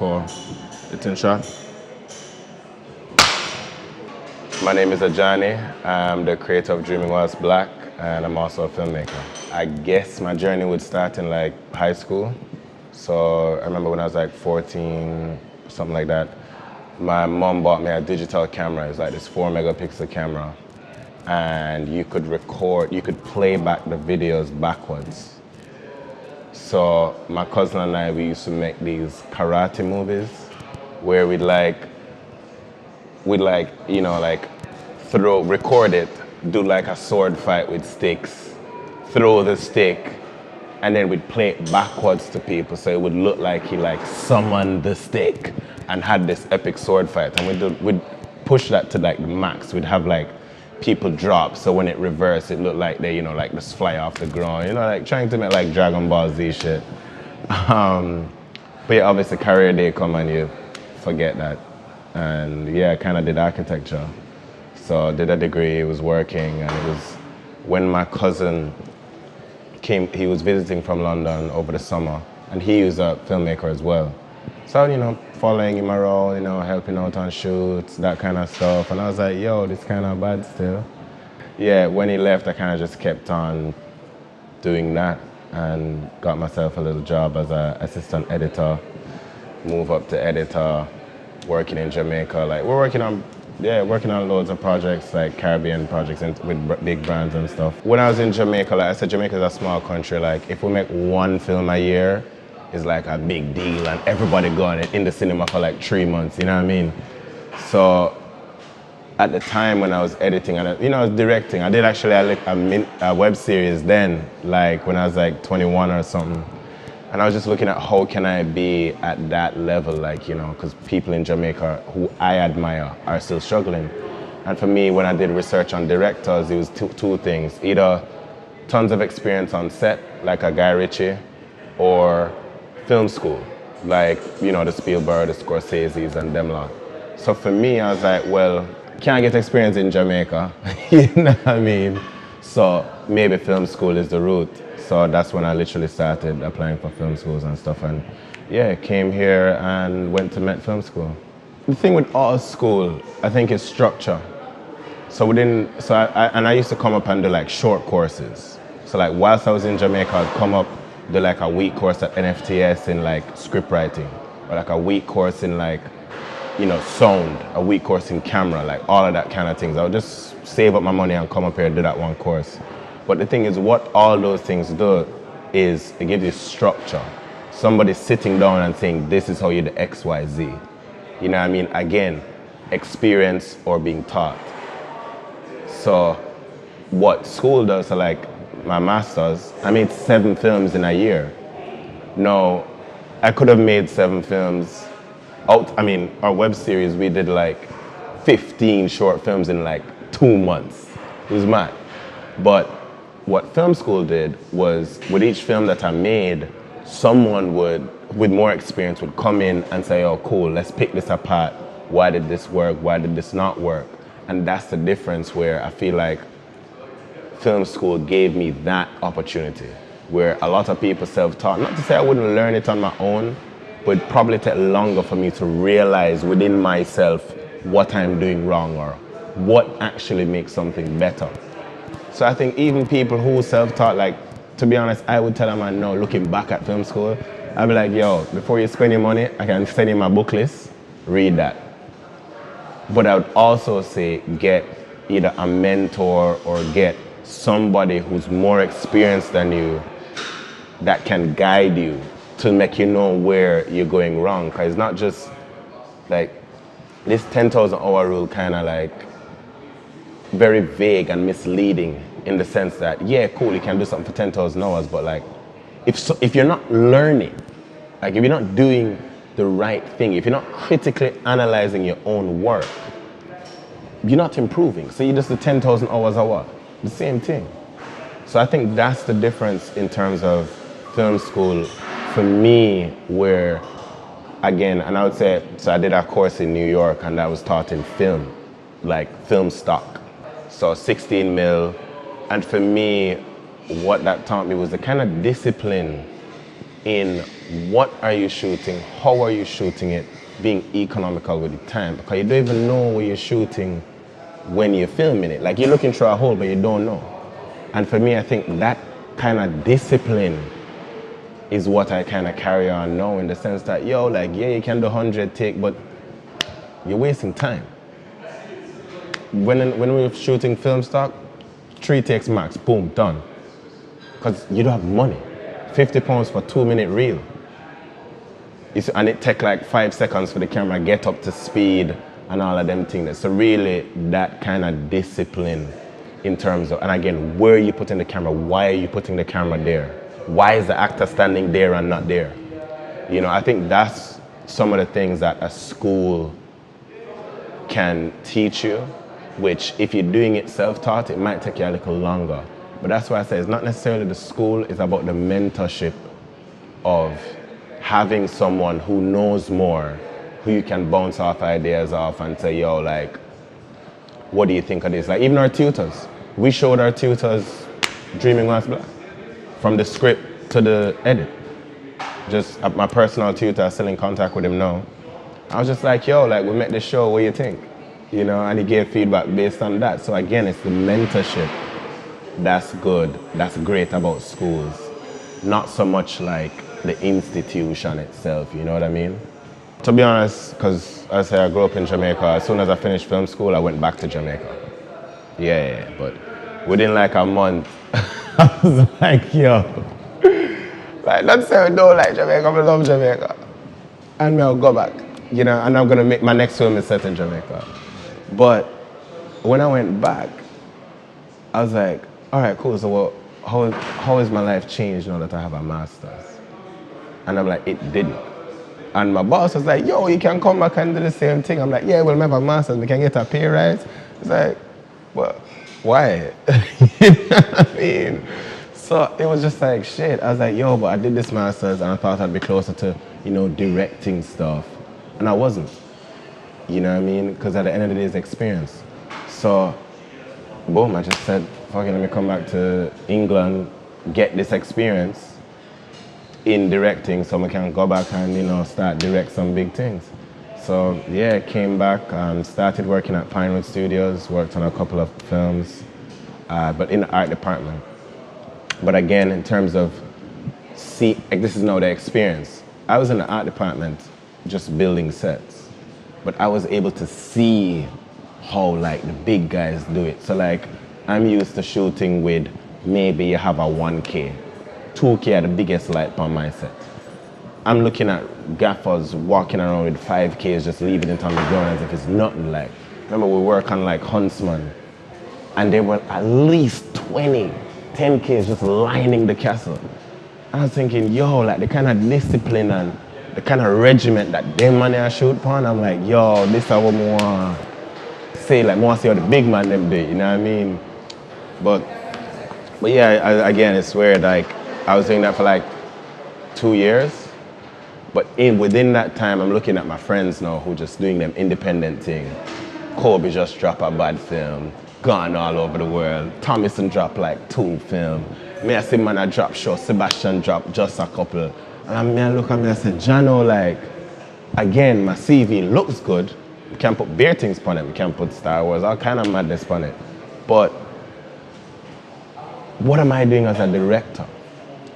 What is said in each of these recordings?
for the tin shot. My name is Adjani. I'm the creator of Dreaming Whilst Black, and I'm also a filmmaker. I guess my journey would start in like high school. So I remember when I was like 14, something like that, my mom bought me a digital camera. It was like this 4-megapixel camera. And you could record, you could play back the videos backwards. So my cousin and I, we used to make these karate movies where we'd record it, do like a sword fight with sticks, throw the stick, and then we'd play it backwards to people so it would look like he like summoned the stick and had this epic sword fight. And we'd push that to like the max. We'd have like people drop, so when it reversed, it looked like they, like just fly off the ground, like trying to make like Dragon Ball Z shit. But yeah, obviously career day come and you forget that. And yeah, I kind of did architecture. So I did a degree, was working, and it was when my cousin came, he was visiting from London over the summer, and he was a filmmaker as well. So, following him around, helping out on shoots, that kind of stuff. And I was like, yo, this kind of bad still. Yeah, when he left, I kind of just kept on doing that and got myself a little job as an assistant editor, move up to editor, working in Jamaica. Like, we're working on loads of projects, like Caribbean projects with big brands and stuff. When I was in Jamaica, like I said, Jamaica is a small country. Like, if we make one film a year, it's like a big deal, and everybody going in the cinema for like 3 months, you know what I mean? So at the time when I was editing and I was directing, I did actually a web series then, like when I was like 21 or something. And I was just looking at how can I be at that level, like, because people in Jamaica who I admire are still struggling. And for me, when I did research on directors, it was two things. Either tons of experience on set, like a Guy Ritchie, or film school, like, the Spielberg, the Scorseses, and them lot. So for me, I was like, well, can't get experience in Jamaica, you know what I mean? So maybe film school is the route. So that's when I literally started applying for film schools and stuff, and yeah, came here and went to Met Film School. The thing with all school, I think, is structure. So I used to come up and do like short courses. So like whilst I was in Jamaica, I'd come up, do like a week course at NFTS in like script writing, or like a week course in like, sound, a week course in camera, like all of that kind of things. I would just save up my money and come up here and do that one course. But the thing is, what all those things do is it gives you structure. Somebody sitting down and saying, this is how you do X, Y, Z. You know what I mean? Again, experience or being taught. So what school does, so like my master's, I made 7 films in a year. No, I could have made 7 films our web series, we did like 15 short films in like 2 months. It was mad. But what film school did was, with each film that I made, someone with more experience would come in and say, oh cool, let's pick this apart. Why did this work? Why did this not work? And that's the difference, where I feel like film school gave me that opportunity, where a lot of people self-taught. Not to say I wouldn't learn it on my own, but it'd probably take longer for me to realize within myself what I'm doing wrong or what actually makes something better. So I think even people who self-taught, like, to be honest, I would tell them, I know, looking back at film school, I'd be like, yo, before you spend your money, I can send you my book list, read that. But I would also say get either a mentor or get somebody who's more experienced than you that can guide you to make you know where you're going wrong. Because it's not just like this 10,000 hour rule, kind of like very vague and misleading, in the sense that, yeah, cool, you can do something for 10,000 hours, but like if you're not learning, like if you're not doing the right thing, if you're not critically analyzing your own work, you're not improving. So you just do 10,000 hours or what? The same thing. So I think that's the difference in terms of film school for me, where, again, and I would say, so I did a course in New York and that was taught in film, like film stock. So 16 mil. And for me, what that taught me was the kind of discipline in what are you shooting, how are you shooting it, being economical with the time, because you don't even know what you're shooting when you're filming it. Like, you're looking through a hole, but you don't know. And for me, I think that kind of discipline is what I kind of carry on now, in the sense that, yo, like, yeah, you can do 100 take, but you're wasting time. When we're shooting film stock, 3 takes max, boom, done. Because you don't have money. £50 for 2-minute reel. And it take like 5 seconds for the camera to get up to speed and all of them things. So really, that kind of discipline in terms of, and again, where are you putting the camera? Why are you putting the camera there? Why is the actor standing there and not there? You know, I think that's some of the things that a school can teach you, which if you're doing it self-taught, it might take you a little longer. But that's why I say it's not necessarily the school, it's about the mentorship of having someone who knows more, who you can bounce off ideas off and say, yo, like, what do you think of this? Like, even our tutors. We showed our tutors Dreaming Whilst Black, from the script to the edit. Just my personal tutor, I'm still in contact with him now. I was just like, yo, like, we met this show, what do you think? You know, and he gave feedback based on that. So again, it's the mentorship that's good, that's great about schools. Not so much like the institution itself, you know what I mean? To be honest, because I say I grew up in Jamaica, as soon as I finished film school, I went back to Jamaica. Yeah, but within like a month, I was like, yo, like, let's say I don't like Jamaica, I love Jamaica. And I'll go back, you know, and I'm gonna make my next film is set in Jamaica. But when I went back, I was like, all right, cool, so what, how has my life changed now that I have a master's? And I'm like, it didn't. And my boss was like, yo, you can come back and do the same thing. I'm like, yeah, we'll have a master's, we can get a pay rise. It's like, well, why? You know what I mean? So it was just like, shit. I was like, yo, but I did this master's and I thought I'd be closer to, you know, directing stuff. And I wasn't. You know what I mean? Because at the end of the day, it's experience. So, boom, I just said, fuck it, let me come back to England, get this experience in directing so I can go back and, you know, start direct some big things. So, yeah, came back, started working at Pinewood Studios, worked on a couple of films, but in the art department. But again, in terms of, this is now the experience. I was in the art department just building sets, but I was able to see how, like, the big guys do it. So, like, I'm used to shooting with maybe you have a 1K. 2K are the biggest light on my set. I'm looking at gaffers walking around with 5Ks, just leaving it on the ground as if it's nothing. Like, remember we work on like Huntsman, and there were at least 20, 10Ks just lining the castle. I was thinking, yo, like the kind of discipline and the kind of regiment that them man are shoot upon, I'm like, yo, this is what I want to say, like, I want to see how the big man them do, you know what I mean? But yeah, again, it's weird, like, I was doing that for like 2 years, but within that time, I'm looking at my friends now who just doing them independent thing. Kobe just dropped a bad film, gone all over the world. Thomason dropped like 2 films. Me I see man I drop short, Sebastian dropped just a couple. And I look at me and say, Jano, like, again, my CV looks good. We can put beer things on it, we can put Star Wars, all kind of madness on it. But what am I doing as a director?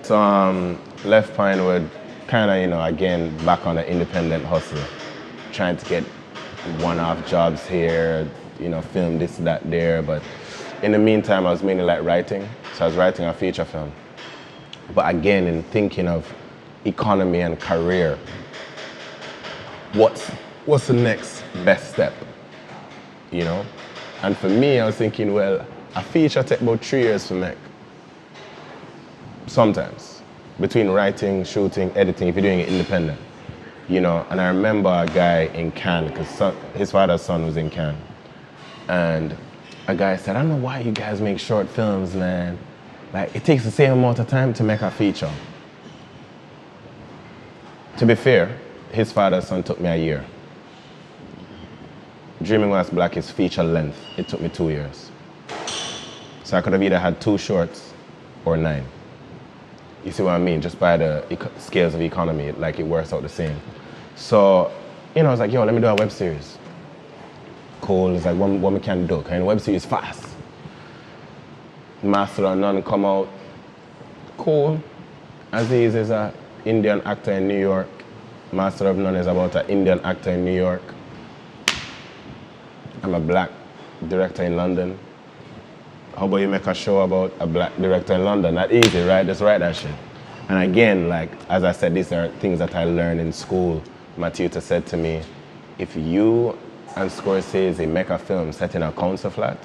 So left Pinewood, kind of, you know, again, back on the independent hustle, trying to get one-off jobs here, you know, film this, that, there. But in the meantime, I was mainly like writing. So I was writing a feature film. But again, in thinking of economy and career, what's the next best step, you know? And for me, I was thinking, well, a feature take about 3 years to make. Sometimes, between writing, shooting, editing, if you're doing it independent, you know. And I remember a guy in Cannes, because his father's son was in Cannes, and a guy said, I don't know why you guys make short films, man. Like, it takes the same amount of time to make a feature. To be fair, his father's son took me a year. Dreaming Whilst Black is feature length. It took me 2 years. So I could have either had 2 shorts or 9. You see what I mean? Just by the scales of economy, like it works out the same. So, you know, I was like, yo, let me do a web series. Cool, it's like what we can do, and web series fast. Master of None come out. Cool. Aziz is an Indian actor in New York. Master of None is about an Indian actor in New York. I'm a black director in London. How about you make a show about a black director in London? Not easy, right? Just write that shit. And again, like, as I said, these are things that I learned in school. My tutor said to me, if you and Scorsese make a film set in a council flat,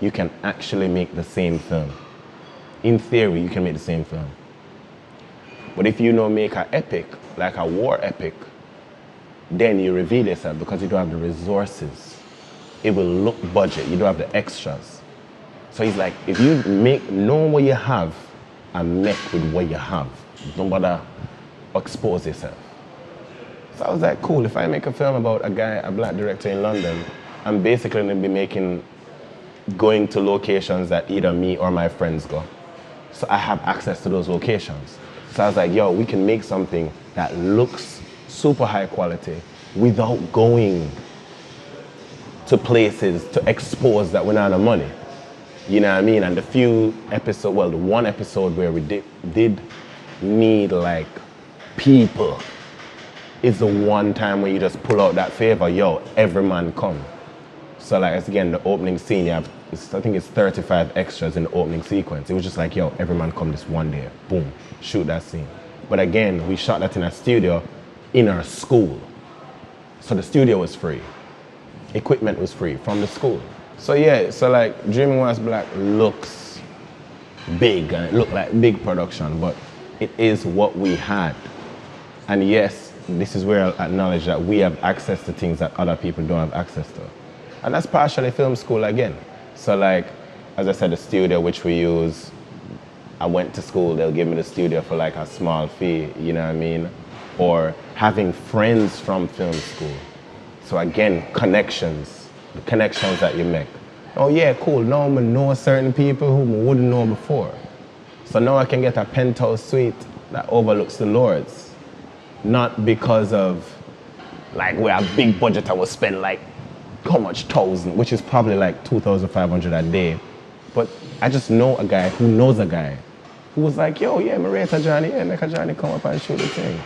you can actually make the same film. In theory, you can make the same film. But if you don't make an epic, like a war epic, then you reveal yourself because you don't have the resources. It will look budget, you don't have the extras. So he's like, if you know what you have and make with what you have, don't bother expose yourself. So I was like, cool, if I make a film about a black director in London, I'm basically gonna be going to locations that either me or my friends go. So I have access to those locations. So I was like, yo, we can make something that looks super high quality without going to places to expose that we're not on money. You know what I mean? And the one episode where we did need like people is the one time where you just pull out that favor, yo, every man come. So like, it's again, the opening scene, I think it's 35 extras in the opening sequence. It was just like, yo, every man come this one day, boom, shoot that scene. But again, we shot that in a studio in our school. So the studio was free. Equipment was free from the school. So yeah, so like Dreaming Whilst Black looks big and it looked like big production, but it is what we had. And yes, this is where I'll acknowledge that we have access to things that other people don't have access to. And that's partially film school again. So like, as I said, the studio which we use, I went to school, they'll give me the studio for like a small fee, you know what I mean? Or having friends from film school. So again, connections, the connections that you make. Oh yeah, cool, now I know certain people who I wouldn't know before. So now I can get a penthouse suite that overlooks the Lords. Not because of like we're a big budget I will spend like how much thousand, which is probably like 2,500 a day. But I just know a guy who knows a guy who was like, yo, yeah, me rate Adjani, yeah, make Adjani come up and shoot the thing.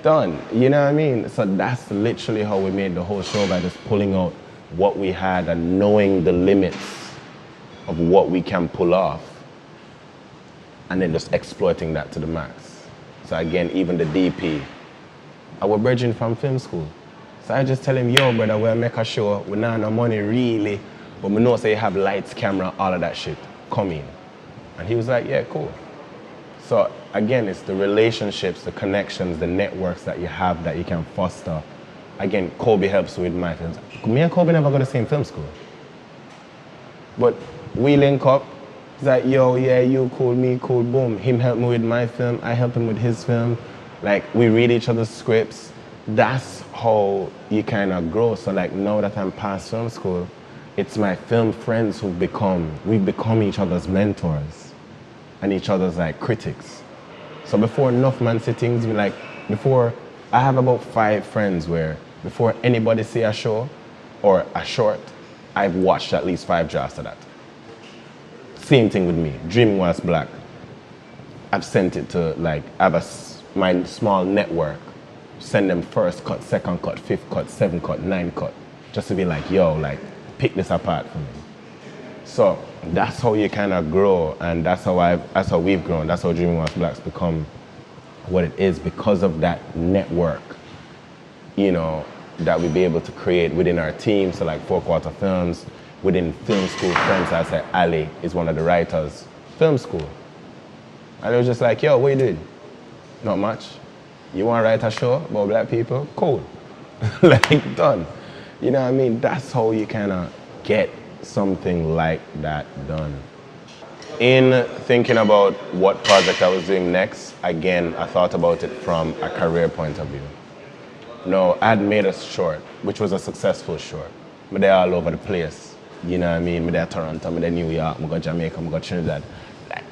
Done, you know what I mean? So that's literally how we made the whole show, by just pulling out what we had and knowing the limits of what we can pull off and then just exploiting that to the max. So again, even the DP, our brethren from film school. So I just tell him, yo, brother, we'll make a show. We not no money really, but we know say you have lights, camera, all of that shit. Come in. And he was like, yeah, cool. So again, it's the relationships, the connections, the networks that you have that you can foster. Again, Kobe helps with my films. Me and Kobe never go to the same film school. But we link up. He's like, yo, yeah, you cool, me cool, boom. Him help me with my film, I help him with his film. Like, we read each other's scripts. That's how you kind of grow. So like, now that I'm past film school, it's my film friends we've become each other's mentors and each other's like critics. So before enough man sittings, I have about 5 friends where before anybody see a show or a short, I've watched at least 5 drafts of that. Same thing with me, Dreaming Whilst Black. I've sent it to like, my small network, send them first cut, second cut, 5th cut, 7th cut, 9th cut, just to be like, yo, like, pick this apart for me. So that's how you kind of grow, and that's how we've grown. That's how Dreaming Whilst Black's become what it is because of that network, you know, that we be able to create within our team. So like 4 Quarter Films, within film school friends, I said Ali is one of the writers, film school. And it was just like, yo, what you doing? Not much. You want to write a show about black people? Cool. Like, done. You know what I mean? That's how you kind of get something like that done. In thinking about what project I was doing next, again, I thought about it from a career point of view. No, I had made a short, which was a successful short. But they're all over the place. You know what I mean? I'm there Toronto, I'm there New York, I'm go Jamaica, I'm go Trinidad. Like,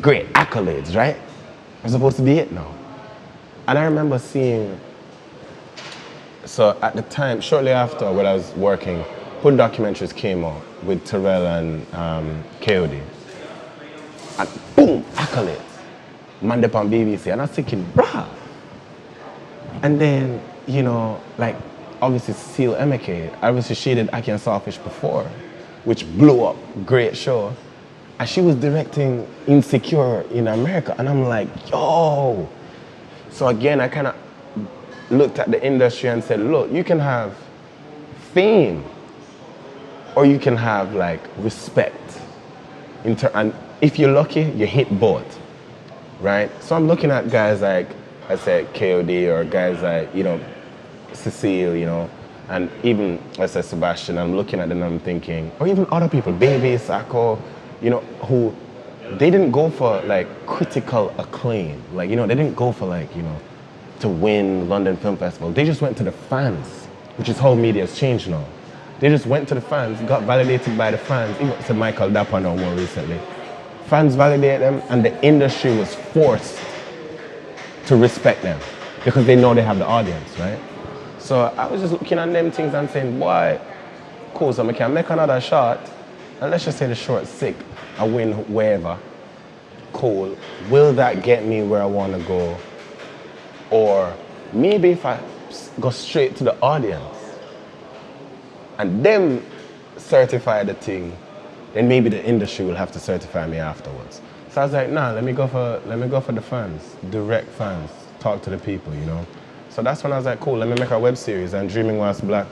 great accolades, right? I'm supposed to be it now. And I remember seeing, so at the time, shortly after when I was working, Hood documentaries came out with Terrell and KOD. And boom, accolades. Man up on BBC. And I was thinking, bruh. And then, you know, like, obviously Seal Emeke, obviously she did Aki and Sawfish before, which blew up, great show. And she was directing Insecure in America. And I'm like, yo. So again, I kind of looked at the industry and said, look, you can have fame or you can have like respect. And if you're lucky, you hit both, right? So I'm looking at guys like, I said, KOD, or guys like, you know, Cecile, you know, and even, I said, Sebastian. I'm looking at them and I'm thinking, or even other people, Baby, Sako, you know, who, they didn't go for like critical acclaim. Like, you know, they didn't go for like, you know, to win London Film Festival. They just went to the fans, which is how media has changed now. They just went to the fans, got validated by the fans. Even to Michael Dapper now more recently. Fans validated them and the industry was forced to respect them because they know they have the audience, right? So I was just looking at them things and saying, boy, cool, so I can make another shot, and let's just say the short's sick, I win wherever, cool. Will that get me where I want to go? Or maybe if I go straight to the audience and them certify the thing, then maybe the industry will have to certify me afterwards. So I was like, nah, let me go for the fans, direct fans, talk to the people, you know. So that's when I was like, cool, let me make a web series. And Dreaming Whilst Black,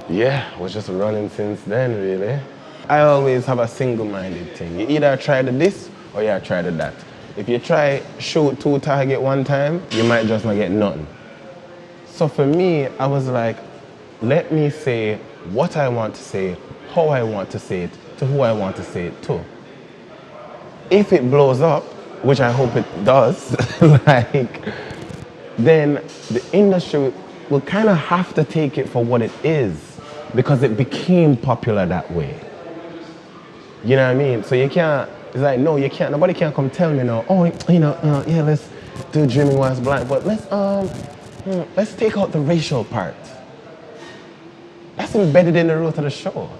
yeah, was just running since then, really. I always have a single-minded thing. You either try the this or you try the that. If you try shoot 2 targets one time, you might just not get nothing. So for me, I was like, let me say what I want to say, how I want to say it, to who I want to say it to. If it blows up, which I hope it does, like, then the industry will kind of have to take it for what it is because it became popular that way. You know what I mean? So you can't, it's like, no, you can't, nobody can come tell me now, oh, you know, yeah, let's do Dreaming Whilst Black, but let's take out the racial part. That's embedded in the root of the show.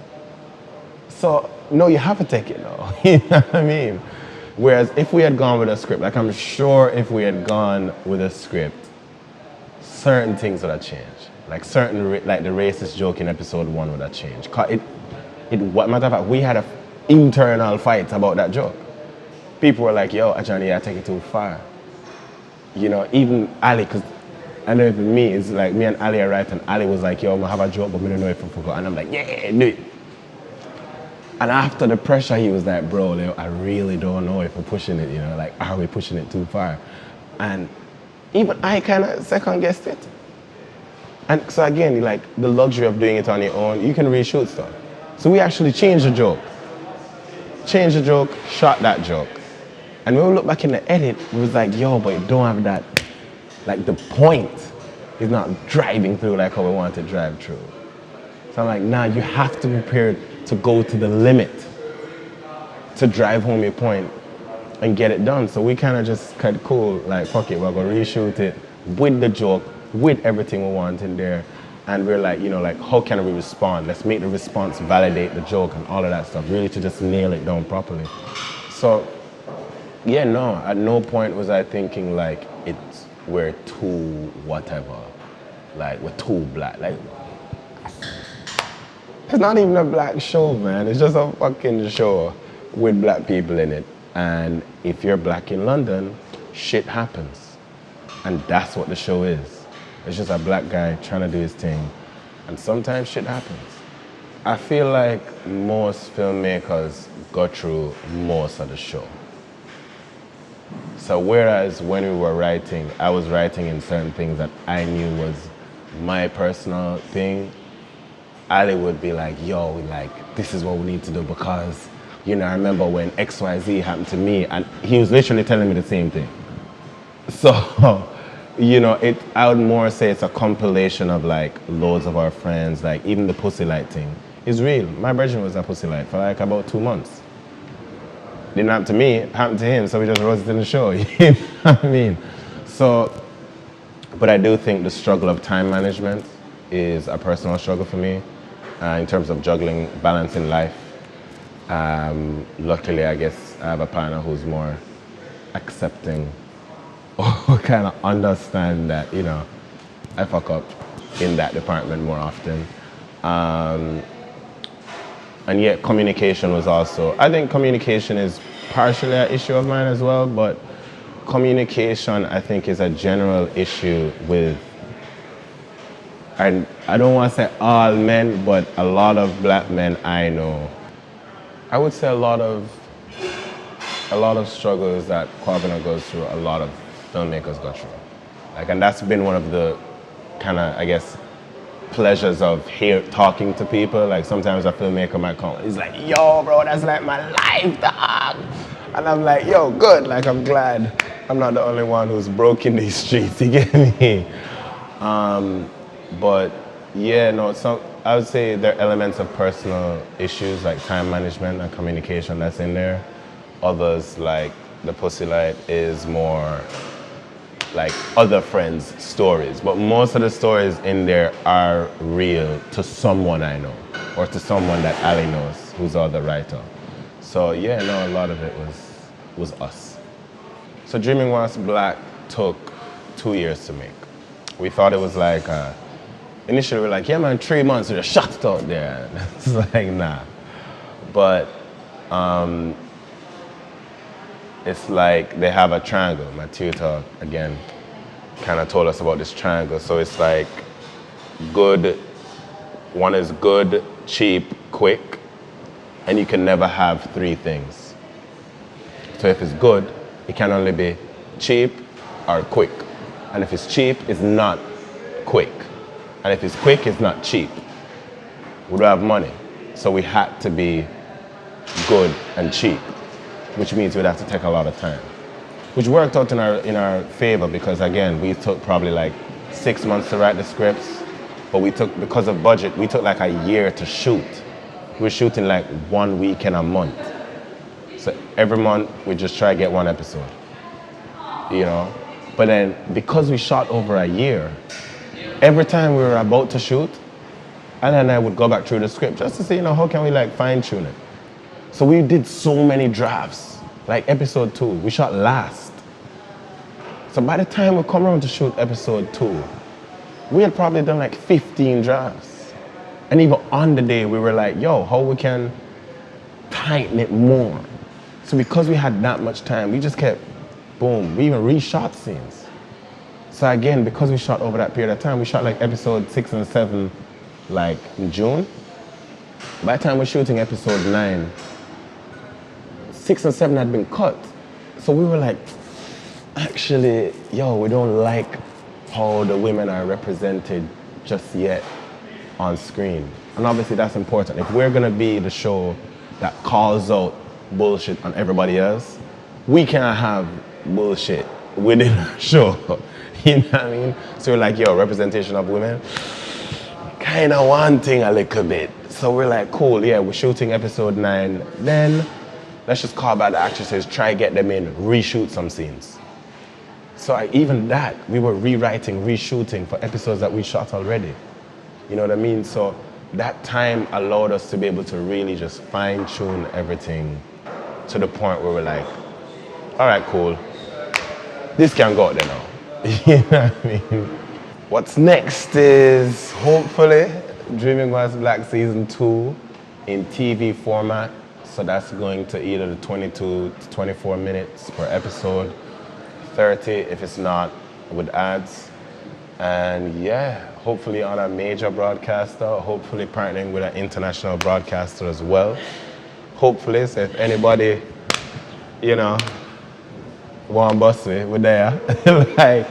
So, no, you have to take it now. You know what I mean? Whereas if we had gone with a script, like I'm sure if we had gone with a script, certain things would have changed. Like like the racist joke in episode 1 would have changed. What matter of fact, we had an internal fight about that joke. People were like, yo, Adjani, I take it too far. You know, even Ali, because I know even me, it's like me and Ali are right, and Ali was like, yo, I'm gonna have a joke, but I don't know if I forgot. And I'm like, yeah, do it. And after the pressure, he was like, bro, I really don't know if we're pushing it, you know, like, are we pushing it too far? And even I kind of second-guessed it. And so again, like, the luxury of doing it on your own, you can reshoot stuff. So we actually changed the joke. Changed the joke, shot that joke. And when we look back in the edit, we was like, yo, but it don't have that, like, the point is not driving through like how we want to drive through. So I'm like, nah, you have to be prepared to go to the limit to drive home your point and get it done. So we kind of just cut cool, like, fuck it, we're gonna reshoot it with the joke, with everything we want in there. And we're like, you know, like, how can we respond? Let's make the response validate the joke and all of that stuff, really to just nail it down properly. So, yeah, no, at no point was I thinking like, we're too whatever, like, we're too black. Like, it's not even a black show, man. It's just a fucking show with black people in it. And if you're black in London, shit happens. And that's what the show is. It's just a black guy trying to do his thing. And sometimes shit happens. I feel like most filmmakers go through most of the show. So whereas when we were writing, I was writing in certain things that I knew was my personal thing, Ali would be like, yo, like, this is what we need to do because, you know, I remember when XYZ happened to me, and he was literally telling me the same thing. So, you know, I would more say it's a compilation of like loads of our friends, like even the Pussy Light thing is real. My version was a Pussy Light for like about 2 months. didn't happen to me, it happened to him, so we just roasted in the show. You know what I mean? So, but I do think the struggle of time management is a personal struggle for me in terms of juggling, balancing life. Luckily, I guess I have a partner who's more accepting or kind of understand that, you know, I fuck up in that department more often. And yet communication was also, I think communication is partially an issue of mine as well, but communication I think is a general issue with, and I don't want to say all men, but a lot of black men I know. I would say a lot of struggles that Kwabena goes through, a lot of filmmakers go through. Like, and that's been one of the kind of, I guess, pleasures of talking to people. Like sometimes a filmmaker might come, he's like, yo bro, that's like my life, dog. And I'm like, yo, good, like I'm glad I'm not the only one who's broken these streets, you get me? But yeah, no, so I would say there are elements of personal issues like time management and communication that's in there. Others, like the Pussy Light, is more like other friends' stories. But most of the stories in there are real to someone I know or to someone that Ali knows, who's the other writer. So yeah, no, a lot of it was us. So Dreaming Whilst Black took 2 years to make. We thought it was like, initially we were like, yeah man, 3 months, we just shot it out there. It's like, nah. But it's like they have a triangle. My tutor, again, kind of told us about this triangle. So it's like good, one is good, cheap, quick, and you can never have 3 things. So if it's good, it can only be cheap or quick. And if it's cheap, it's not quick. And if it's quick, it's not cheap. We don't have money. So we had to be good and cheap, which means we'd have to take a lot of time. Which worked out in our favor because again, we took probably like 6 months to write the scripts, but we took, because of budget, we took like a year to shoot. We were shooting like 1 weekend a month. So every month we just try to get 1 episode, you know? But then because we shot over a year, every time we were about to shoot, Anna and I would go back through the script just to see, you know, how can we like fine tune it? So we did so many drafts, like episode 2, we shot last. So by the time we come around to shoot episode 2, we had probably done like 15 drafts. And even on the day, we were like, yo, how we can tighten it more? So because we had that much time, we just kept, boom, we even reshot scenes. So again, because we shot over that period of time, we shot like episode 6 and 7, like in June. By the time we're shooting episode 9, 6 and 7 had been cut. So we were like, actually, yo, we don't like how the women are represented just yet on screen. And obviously that's important. If we're gonna be the show that calls out bullshit on everybody else, we can't have bullshit within our show. You know what I mean? So we're like, yo, representation of women, kind of wanting a little bit. So we're like, cool, yeah, we're shooting episode 9. Then let's just call back the actresses, try to get them in, reshoot some scenes. So even that, we were rewriting, reshooting for episodes that we shot already. You know what I mean? So that time allowed us to be able to really just fine tune everything to the point where we're like, all right, cool. This can go out there now. You know what I mean? What's next is hopefully Dreaming Whilst Black Season 2 in TV format. So that's going to either the 22 to 24 minutes per episode, 30 if it's not with ads. And yeah, hopefully on a major broadcaster, hopefully partnering with an international broadcaster as well. Hopefully, so if anybody, you know, want bust me, we're there. Like,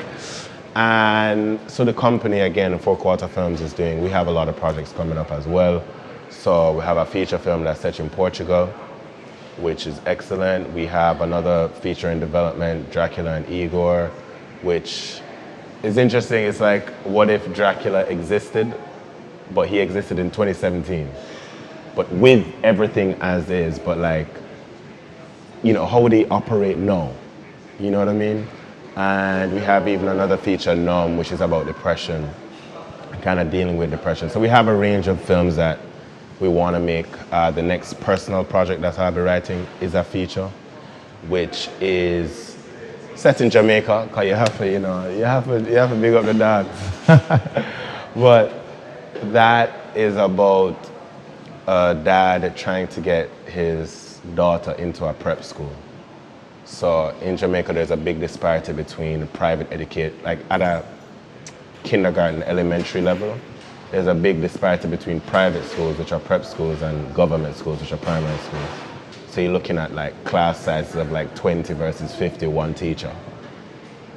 and so the company, again, 4 Quarter Films is doing, we have a lot of projects coming up as well. So we have a feature film that's set in Portugal, which is excellent. We have another feature in development, Dracula and Igor, which is interesting. It's like, what if Dracula existed, but he existed in 2017? But with everything as is, but like, how they operate now. You know what I mean? And we have even another feature, Numb, which is about depression, kind of dealing with depression. So we have a range of films that we want to make. The next personal project that I'll be writing is a feature, which is set in Jamaica, because you have to big up the dogs. But that is about a dad trying to get his daughter into a prep school. So in Jamaica, there's a big disparity between private educate, like at a kindergarten, elementary level, there's a big disparity between private schools, which are prep schools, and government schools, which are primary schools. So you're looking at like class sizes of like 20 versus 50, one teacher.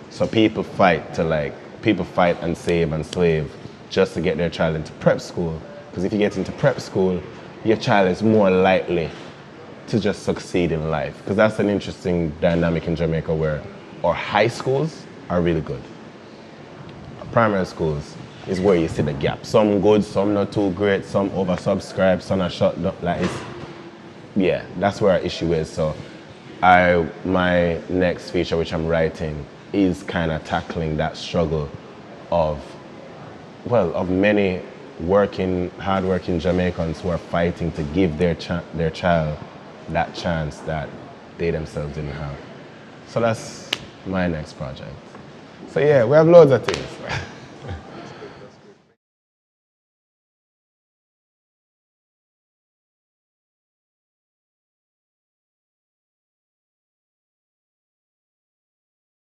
So people fight and save and slave just to get their child into prep school. Because if you get into prep school, your child is more likely to just succeed in life. Because that's an interesting dynamic in Jamaica where our high schools are really good. Our primary schools is where you see the gap. Some good, some not too great, some oversubscribed, some are shut down. Yeah, that's where our issue is. So my next feature, which I'm writing, is kind of tackling that struggle of many hardworking Jamaicans who are fighting to give their child that chance that they themselves didn't have. So that's my next project. So yeah, we have loads of things.